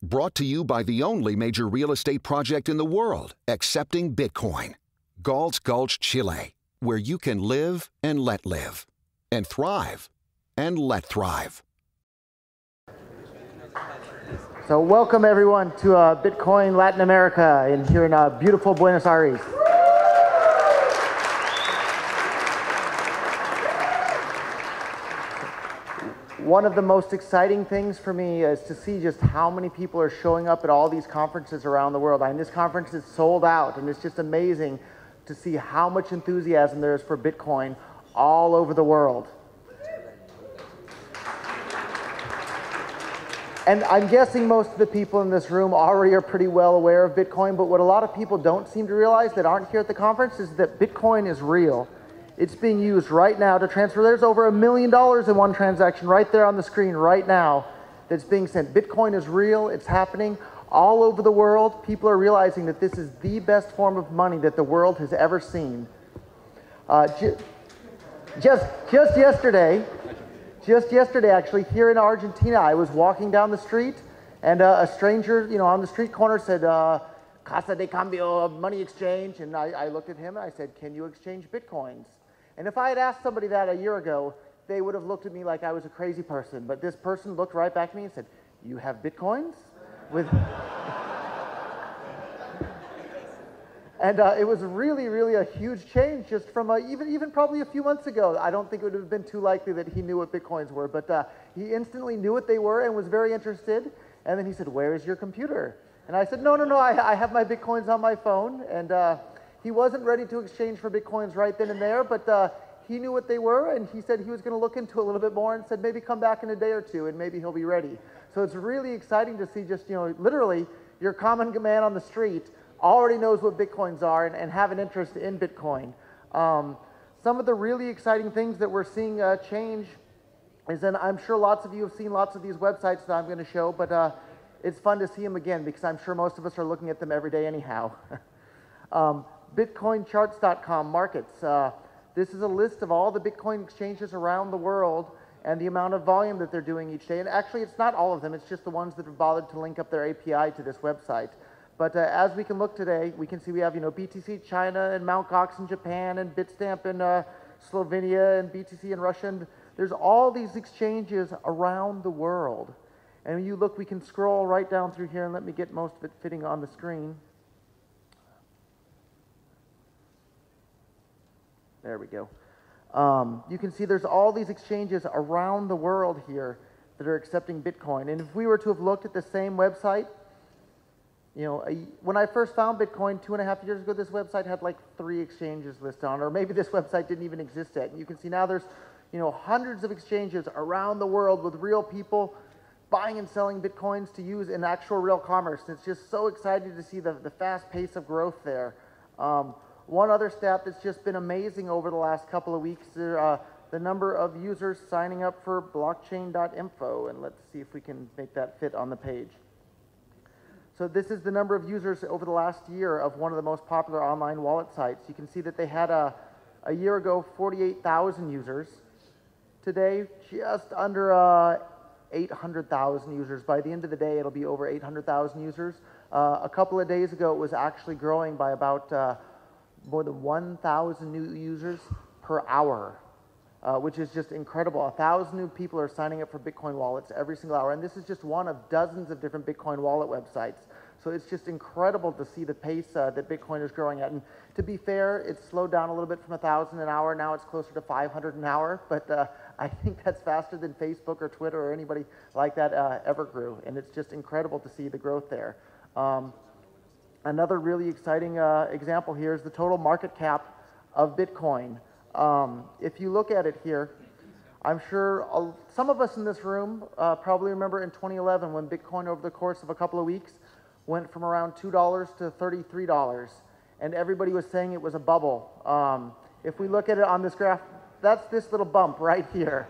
Brought to you by the only major real estate project in the world accepting Bitcoin. Galt's Gulch, Chile, where you can live and let live, and thrive and let thrive. So welcome everyone to Bitcoin Latin America here in beautiful Buenos Aires. One of the most exciting things for me is to see just how many people are showing up at all these conferences around the world. I mean, this conference is sold out, and it's just amazing to see how much enthusiasm there is for Bitcoin all over the world. And I'm guessing most of the people in this room already are pretty well aware of Bitcoin, but what a lot of people don't seem to realize that aren't here at the conference is that Bitcoin is real. It's being used right now to transfer. There's over $1 million in one transaction right there on the screen right now that's being sent. Bitcoin is real. It's happening all over the world. People are realizing that this is the best form of money that the world has ever seen. Just yesterday, actually, here in Argentina, I was walking down the street, and a stranger, on the street corner said, Casa de Cambio, money exchange. And I looked at him and I said, can you exchange Bitcoins? And if I had asked somebody that a year ago, they would have looked at me like I was a crazy person. But this person looked right back at me and said, you have Bitcoins? And it was really a huge change just from even probably a few months ago. I don't think it would have been too likely that he knew what Bitcoins were, but he instantly knew what they were and was very interested. And then he said, where is your computer? And I said, no, I have my Bitcoins on my phone. And he wasn't ready to exchange for Bitcoins right then and there, but he knew what they were, and he said he was going to look into it a little bit more and said maybe come back in a day or two and maybe he'll be ready. So it's really exciting to see just, literally your common man on the street already knows what Bitcoins are and have an interest in Bitcoin. Some of the really exciting things that we're seeing change is, and I'm sure lots of you have seen lots of these websites that I'm going to show, but it's fun to see them again because I'm sure most of us are looking at them every day anyhow. BitcoinCharts.com markets. This is a list of all the Bitcoin exchanges around the world and the amount of volume that they're doing each day. And actually, it's not all of them. It's just the ones that have bothered to link up their API to this website. But as we can look today, we can see we have BTC China and Mt. Gox in Japan and Bitstamp in Slovenia and BTC in Russia. And there's all these exchanges around the world. And when you look, we can scroll right down through here and let me get most of it fitting on the screen. There we go. You can see there's all these exchanges around the world here that are accepting Bitcoin. And if we were to have looked at the same website, when I first found Bitcoin 2.5 years ago, this website had like 3 exchanges listed on it, or maybe this website didn't even exist yet. And you can see now there's, hundreds of exchanges around the world with real people buying and selling Bitcoins to use in actual real commerce. And it's just so exciting to see the fast pace of growth there. One other stat that's just been amazing over the last couple of weeks, the number of users signing up for blockchain.info, and let's see if we can make that fit on the page. So this is the number of users over the last year of one of the most popular online wallet sites. You can see that they had a year ago 48,000 users. Today, just under 800,000 users. By the end of the day, it'll be over 800,000 users. A couple of days ago, it was actually growing by about more than 1,000 new users per hour, which is just incredible. 1,000 new people are signing up for Bitcoin wallets every single hour, and this is just one of dozens of different Bitcoin wallet websites. So it's just incredible to see the pace that Bitcoin is growing at. And to be fair, it's slowed down a little bit from 1,000 an hour. Now it's closer to 500 an hour, but I think that's faster than Facebook or Twitter or anybody like that ever grew, and it's just incredible to see the growth there. Another really exciting example here is the total market cap of Bitcoin. If you look at it here, I'm sure some of us in this room probably remember in 2011 when Bitcoin over the course of a couple of weeks went from around $2 to $33, and everybody was saying it was a bubble. If we look at it on this graph, that's this little bump right here.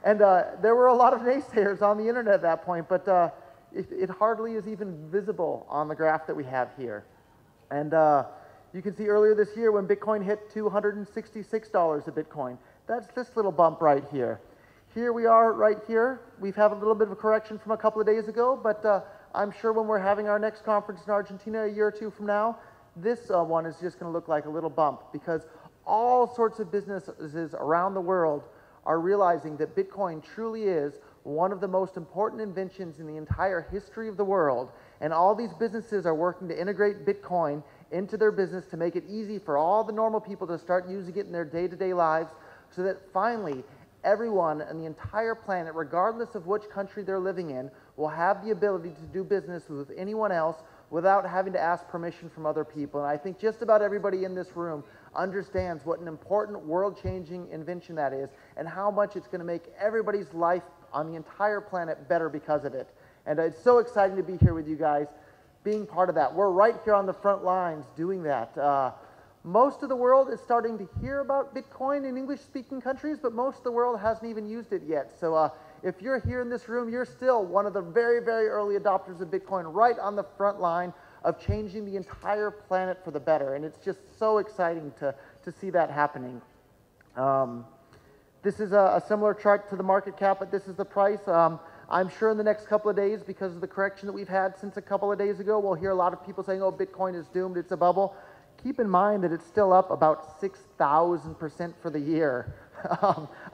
And there were a lot of naysayers on the internet at that point, but it hardly is even visible on the graph that we have here. And you can see earlier this year when Bitcoin hit $266 a Bitcoin, that's this little bump right here. here we are right here. We've had a little bit of a correction from a couple of days ago, but I'm sure when we're having our next conference in Argentina a year or two from now, this one is just going to look like a little bump, because all sorts of businesses around the world are realizing that Bitcoin truly is one of the most important inventions in the entire history of the world. And all these businesses are working to integrate Bitcoin into their business to make it easy for all the normal people to start using it in their day-to-day lives, so that finally everyone on the entire planet, regardless of which country they're living in, will have the ability to do business with anyone else without having to ask permission from other people. And I think just about everybody in this room understands what an important world-changing invention that is, and how much it's going to make everybody's life on the entire planet better because of it. And it's so exciting to be here with you guys, being part of that. We're right here on the front lines doing that. Most of the world is starting to hear about Bitcoin in English-speaking countries, but most of the world hasn't even used it yet. So if you're here in this room, you're still one of the very, very early adopters of Bitcoin, right on the front line of changing the entire planet for the better. And it's just so exciting to see that happening. This is a similar chart to the market cap, but this is the price. I'm sure in the next couple of days, because of the correction that we've had since a couple of days ago, we'll hear a lot of people saying, oh, Bitcoin is doomed, it's a bubble. Keep in mind that it's still up about 6,000% for the year.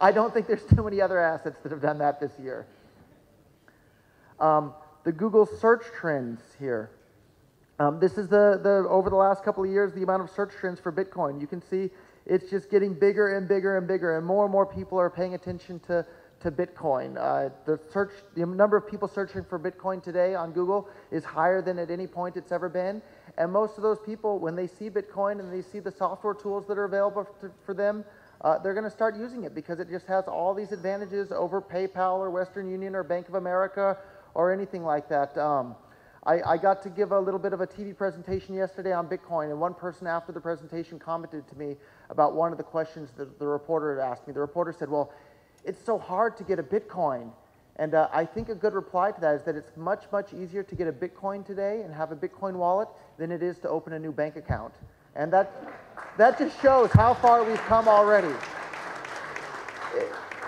I don't think there's too many other assets that have done that this year. The Google search trends here. This is over the last couple of years, the amount of search trends for Bitcoin. You can see it's just getting bigger and bigger and bigger, and more people are paying attention to Bitcoin. The number of people searching for Bitcoin today on Google is higher than at any point it's ever been. And most of those people, when they see Bitcoin and they see the software tools that are available for them, they're going to start using it, because it just has all these advantages over PayPal or Western Union or Bank of America or anything like that. I got to give a little bit of a TV presentation yesterday on Bitcoin, and one person after the presentation commented to me about one of the questions that the reporter had asked me. The reporter said, well, it's so hard to get a Bitcoin. And I think a good reply to that is that it's much, much easier to get a Bitcoin today and have a Bitcoin wallet than it is to open a new bank account. And that just shows how far we've come already.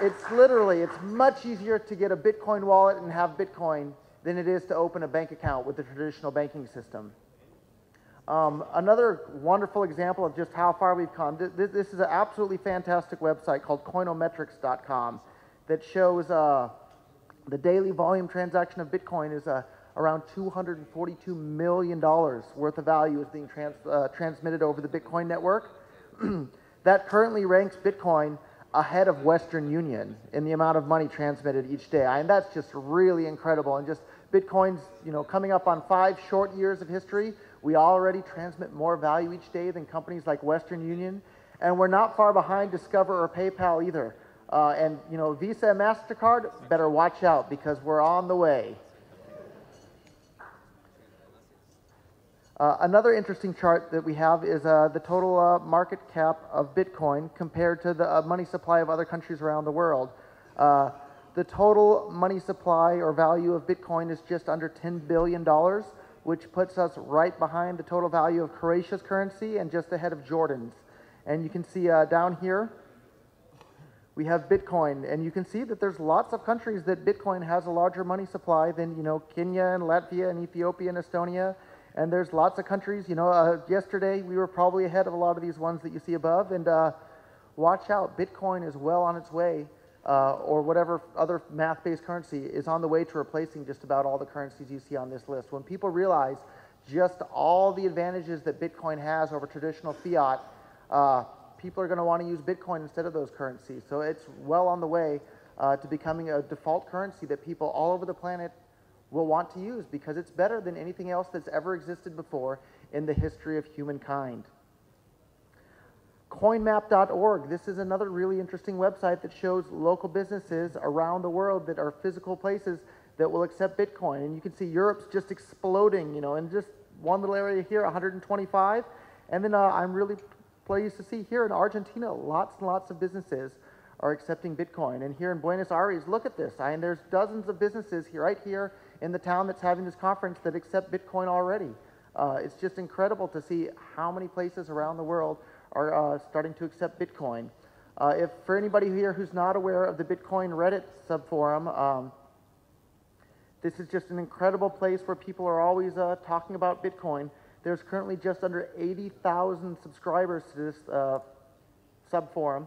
It's much easier to get a Bitcoin wallet and have Bitcoin than it is to open a bank account with the traditional banking system. Another wonderful example of just how far we've come, this is an absolutely fantastic website called coinometrics.com that shows the daily volume transaction of Bitcoin is around $242 million worth of value is being transmitted over the Bitcoin network. That currently ranks Bitcoin ahead of Western Union in the amount of money transmitted each day. And that's just really incredible. And just Bitcoin's, coming up on 5 short years of history, we already transmit more value each day than companies like Western Union. And we're not far behind Discover or PayPal either. And Visa and MasterCard, better watch out, because we're on the way. Another interesting chart that we have is the total market cap of Bitcoin compared to the money supply of other countries around the world. The total money supply or value of Bitcoin is just under $10 billion, which puts us right behind the total value of Croatia's currency and just ahead of Jordan's. And you can see down here, we have Bitcoin, and you can see that there's lots of countries that Bitcoin has a larger money supply than, Kenya and Latvia and Ethiopia and Estonia. And there's lots of countries, yesterday we were probably ahead of a lot of these ones that you see above. And watch out, Bitcoin is well on its way, or whatever other math-based currency is on the way to replacing just about all the currencies you see on this list. When people realize just all the advantages that Bitcoin has over traditional fiat, people are going to want to use Bitcoin instead of those currencies. So it's well on the way to becoming a default currency that people all over the planet will want to use, because it's better than anything else that's ever existed before in the history of humankind. Coinmap.org, this is another really interesting website that shows local businesses around the world that are physical places that will accept Bitcoin. And you can see Europe's just exploding, in just one little area here, 125. And then I'm really pleased to see here in Argentina, lots and lots of businesses are accepting Bitcoin. And here in Buenos Aires, look at this. There's dozens of businesses here, right here in the town that's having this conference, that accept Bitcoin already. It's just incredible to see how many places around the world are starting to accept Bitcoin. If for anybody here who's not aware of the Bitcoin Reddit subforum, this is just an incredible place where people are always talking about Bitcoin. There's currently just under 80,000 subscribers to this subforum,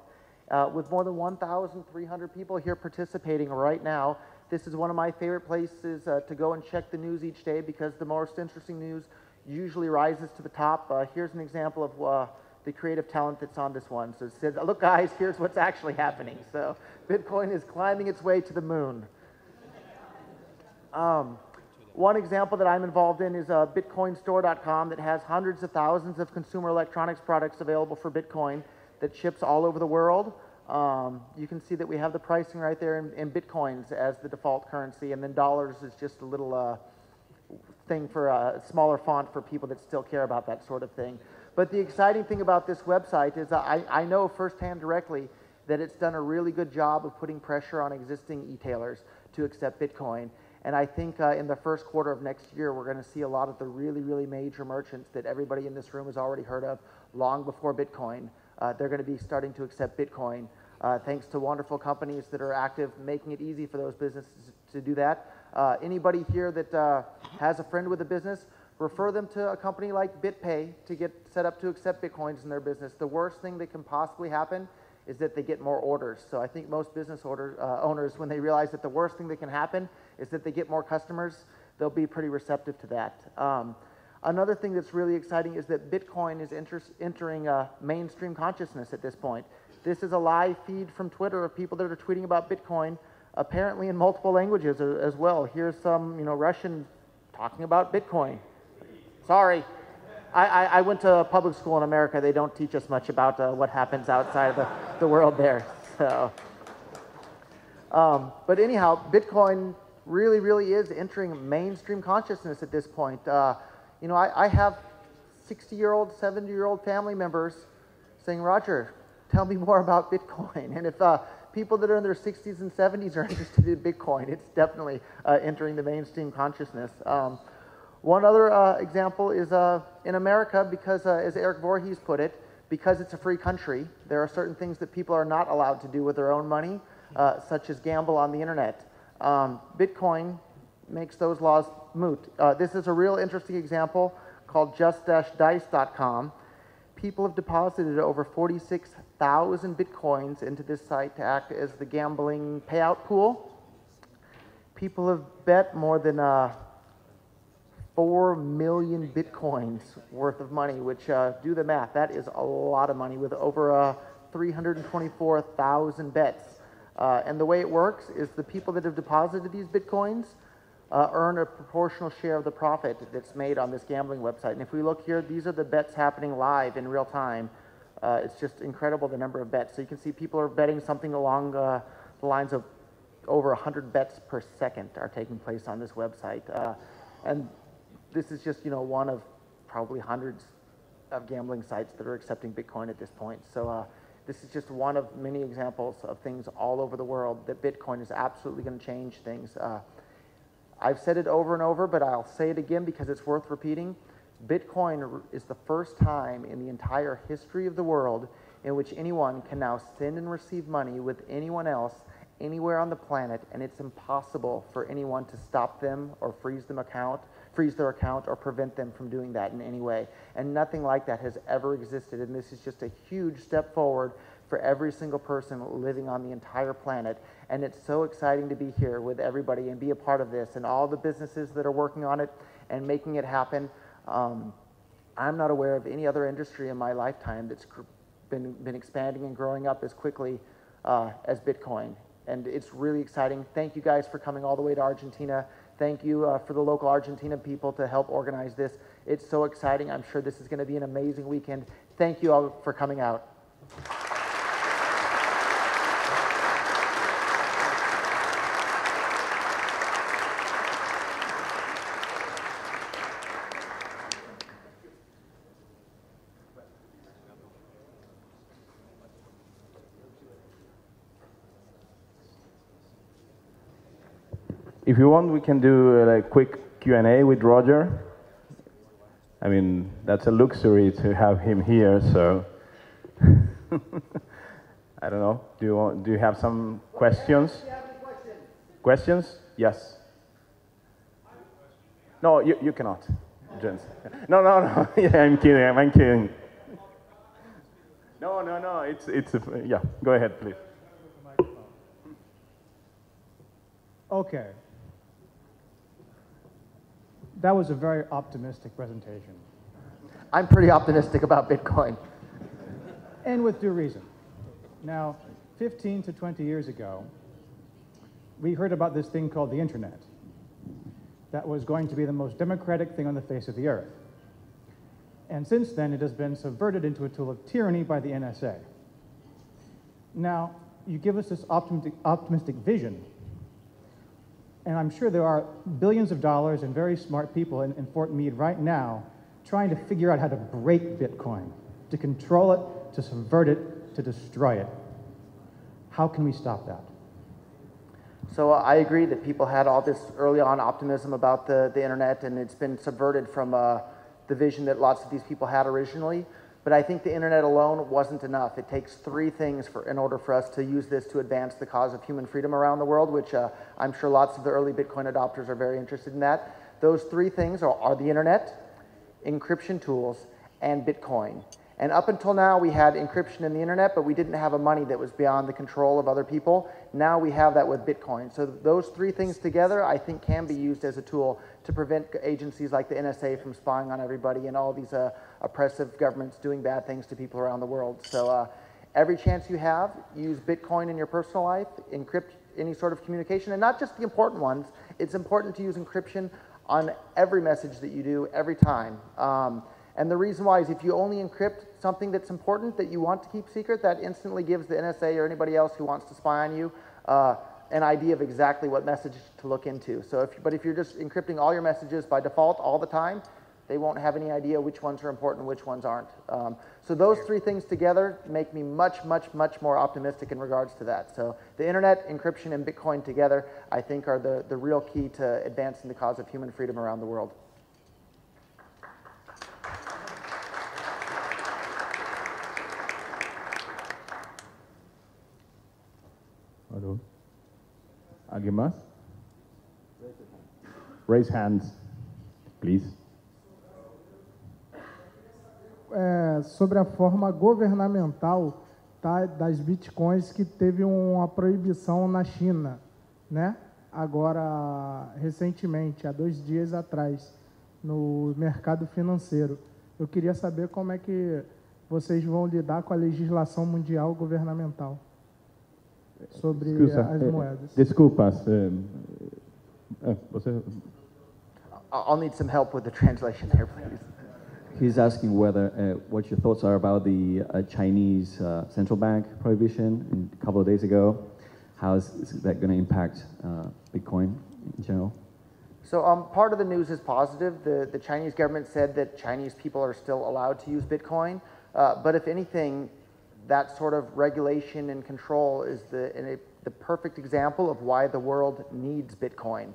with more than 1,300 people here participating right now. This is one of my favorite places to go and check the news each day, because the most interesting news usually rises to the top. Here's an example of the creative talent that's on this one. So it says, look guys, here's what's actually happening. So Bitcoin is climbing its way to the moon. One example that I'm involved in is bitcoinstore.com that has hundreds of thousands of consumer electronics products available for Bitcoin that ships all over the world. You can see that we have the pricing right there in Bitcoins as the default currency, and then dollars is just a little thing for a smaller font for people that still care about that sort of thing. But the exciting thing about this website is I know firsthand directly that it's done a really good job of putting pressure on existing e-tailers to accept Bitcoin. And I think in the first quarter of next year, we're going to see a lot of the really, really major merchants that everybody in this room has already heard of long before Bitcoin. They're going to be starting to accept Bitcoin, thanks to wonderful companies that are active, making it easy for those businesses to do that. Anybody here that has a friend with a business, refer them to a company like BitPay to get set up to accept Bitcoins in their business. The worst thing that can possibly happen is that they get more orders. So I think most business owners, when they realize that the worst thing that can happen is that they get more customers, they'll be pretty receptive to that. Another thing that's really exciting is that Bitcoin is entering mainstream consciousness at this point. This is a live feed from Twitter of people that are tweeting about Bitcoin, apparently in multiple languages as well. Here's some Russian talking about Bitcoin. Sorry. I went to public school in America. They don't teach us much about what happens outside of the world there. So, but anyhow, Bitcoin really, really is entering mainstream consciousness at this point. I have 60-year-old, 70-year-old family members saying, Roger, tell me more about Bitcoin. And if people that are in their 60s and 70s are interested in Bitcoin, it's definitely entering the mainstream consciousness. One other example is in America, because as Eric Voorhees put it, because it's a free country, there are certain things that people are not allowed to do with their own money, such as gamble on the internet. Bitcoin makes those laws moot. This is a real interesting example called just-dice.com. People have deposited over 46,000 Bitcoins into this site to act as the gambling payout pool. People have bet more than 4 million Bitcoins worth of money, which, do the math, that is a lot of money with over 324,000 bets. And the way it works is the people that have deposited these Bitcoins earn a proportional share of the profit that's made on this gambling website. And if we look here, these are the bets happening live in real time. It's just incredible the number of bets. So you can see people are betting something along the lines of over 100 bets per second are taking place on this website. And this is just, one of probably hundreds of gambling sites that are accepting Bitcoin at this point. So this is just one of many examples of things all over the world that Bitcoin is absolutely going to change things. I've said it over and over, but I'll say it again because it's worth repeating. Bitcoin is the first time in the entire history of the world in which anyone can now send and receive money with anyone else anywhere on the planet, and it's impossible for anyone to stop them or freeze their account or prevent them from doing that in any way. And nothing like that has ever existed, and this is just a huge step forward for every single person living on the entire planet. And it's so exciting to be here with everybody and be a part of this, and all the businesses that are working on it and making it happen. I'm not aware of any other industry in my lifetime that's been expanding and growing up as quickly as Bitcoin. And it's really exciting. Thank you guys for coming all the way to Argentina. Thank you for the local Argentina people to help organize this. It's so exciting. I'm sure this is going to be an amazing weekend. Thank you all for coming out. If you want, we can do a quick Q&A with Roger. I mean, that's a luxury to have him here, so. I don't know. Do you have some questions? Questions? Yes. No, you cannot, Jens. No. Yeah, I'm kidding. No. Yeah. Go ahead, please. Okay. That was a very optimistic presentation. I'm pretty optimistic about Bitcoin. And with due reason. Now, 15 to 20 years ago, we heard about this thing called the internet that was going to be the most democratic thing on the face of the earth. And since then, it has been subverted into a tool of tyranny by the NSA. Now, you give us this optimistic vision, and I'm sure there are billions of dollars and very smart people in Fort Meade right now trying to figure out how to break Bitcoin, to control it, to subvert it, to destroy it. How can we stop that? So I agree that people had all this early on optimism about the internet, and it's been subverted from the vision that lots of these people had originally. But I think the internet alone wasn't enough. It takes three things in order for us to use this to advance the cause of human freedom around the world, which I'm sure lots of the early Bitcoin adopters are very interested in that. Those three things are the internet, encryption tools, and Bitcoin. And up until now, we had encryption in the internet, but we didn't have a money that was beyond the control of other people. Now we have that with Bitcoin. So those three things together, I think, can be used as a tool to prevent agencies like the NSA from spying on everybody and all these oppressive governments doing bad things to people around the world. So every chance you have, use Bitcoin in your personal life, encrypt any sort of communication, and not just the important ones. It's important to use encryption on every message that you do, every time. And the reason why is if you only encrypt something that's important that you want to keep secret, that instantly gives the NSA or anybody else who wants to spy on you an idea of exactly what message to look into. So if you're just encrypting all your messages by default all the time, they won't have any idea which ones are important, which ones aren't. So those three things together make me much more optimistic in regards to that. So the internet, encryption, and Bitcoin together, I think, are the real key to advancing the cause of human freedom around the world. Hello. ¿Alguien más? Raise hands, please. Sobre a forma governamental das bitcoins que teve uma proibição na China, né? Agora, recentemente, há 2 dias atrás, no mercado financeiro. Eu queria saber como é que vocês vão lidar com a legislação mundial governamental sobre as moedas. Desculpas. I'll need some help with the translation there, please. He's asking whether what your thoughts are about the Chinese central bank prohibition a couple of days ago. How is that going to impact Bitcoin in general? So part of the news is positive. The Chinese government said that Chinese people are still allowed to use Bitcoin. But if anything, that sort of regulation and control is the perfect example of why the world needs Bitcoin.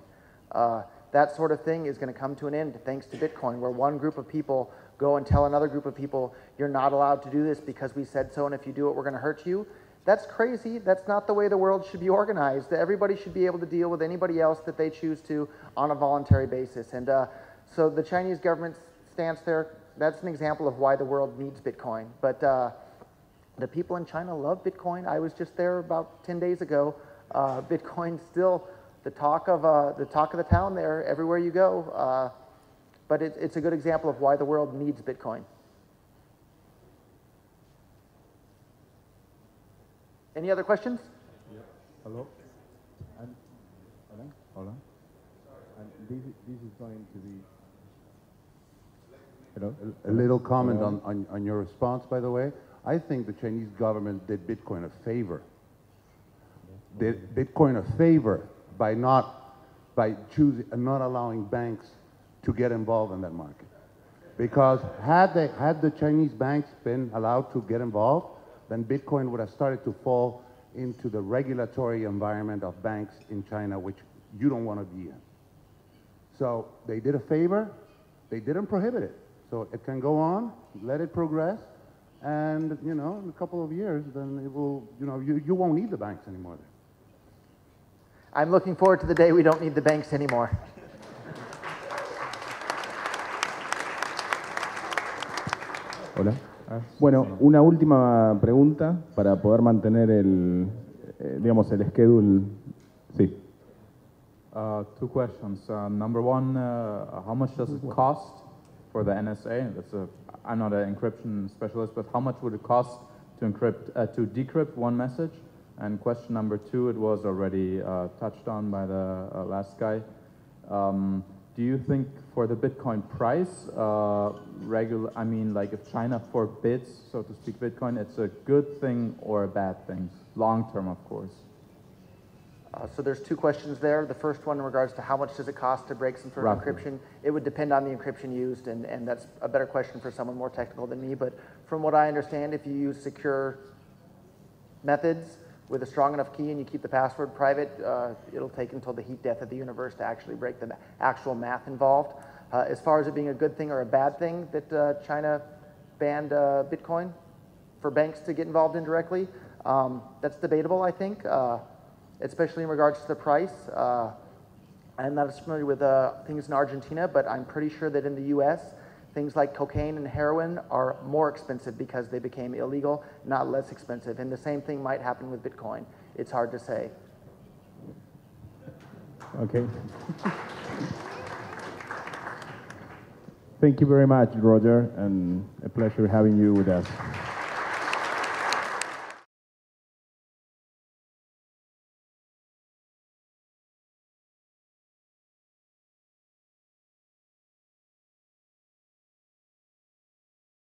That sort of thing is going to come to an end thanks to Bitcoin, where one group of people go and tell another group of people, you're not allowed to do this because we said so, and if you do it, we're going to hurt you. That's crazy. That's not the way the world should be organized. Everybody should be able to deal with anybody else that they choose to on a voluntary basis. And so the Chinese government's stance there, that's an example of why the world needs Bitcoin. But the people in China love Bitcoin. I was just there about 10 days ago. Bitcoin's still the talk of the town there everywhere you go. But it's a good example of why the world needs Bitcoin. Any other questions? Yeah. Hello? Hold on. And this is going to be... Hello? A little comment on your response, by the way. I think the Chinese government did Bitcoin a favor. Did Bitcoin a favor by not allowing banks to get involved in that market. Because had the Chinese banks been allowed to get involved, then Bitcoin would have started to fall into the regulatory environment of banks in China, which you don't want to be in. So they did a favor. They didn't prohibit it. So it can go on, let it progress, And, you know, in a couple of years, then it will, you know, you won't need the banks anymore. I'm looking forward to the day we don't need the banks anymore. Hola. Bueno, una última pregunta para poder mantener el, digamos, el schedule. Sí. Two questions. Number one, how much does it cost for the NSA? I'm not an encryption specialist, but how much would it cost to encrypt, to decrypt one message? And question number two, it was already touched on by the last guy. Do you think for the Bitcoin price, I mean, like if China forbids, so to speak, Bitcoin, it's a good thing or a bad thing? Long term, of course. So there's two questions there. The first one in regards to how much does it cost to break some sort of encryption. It would depend on the encryption used, and that's a better question for someone more technical than me. But from what I understand, if you use secure methods with a strong enough key and you keep the password private, it'll take until the heat death of the universe to actually break the actual math involved. As far as it being a good thing or a bad thing that China banned Bitcoin for banks to get involved in directly, that's debatable, I think, especially in regards to the price. I'm not as familiar with things in Argentina, but I'm pretty sure that in the US, things like cocaine and heroin are more expensive because they became illegal, not less expensive. And the same thing might happen with Bitcoin. It's hard to say. Okay. Thank you very much, Roger, and a pleasure having you with us.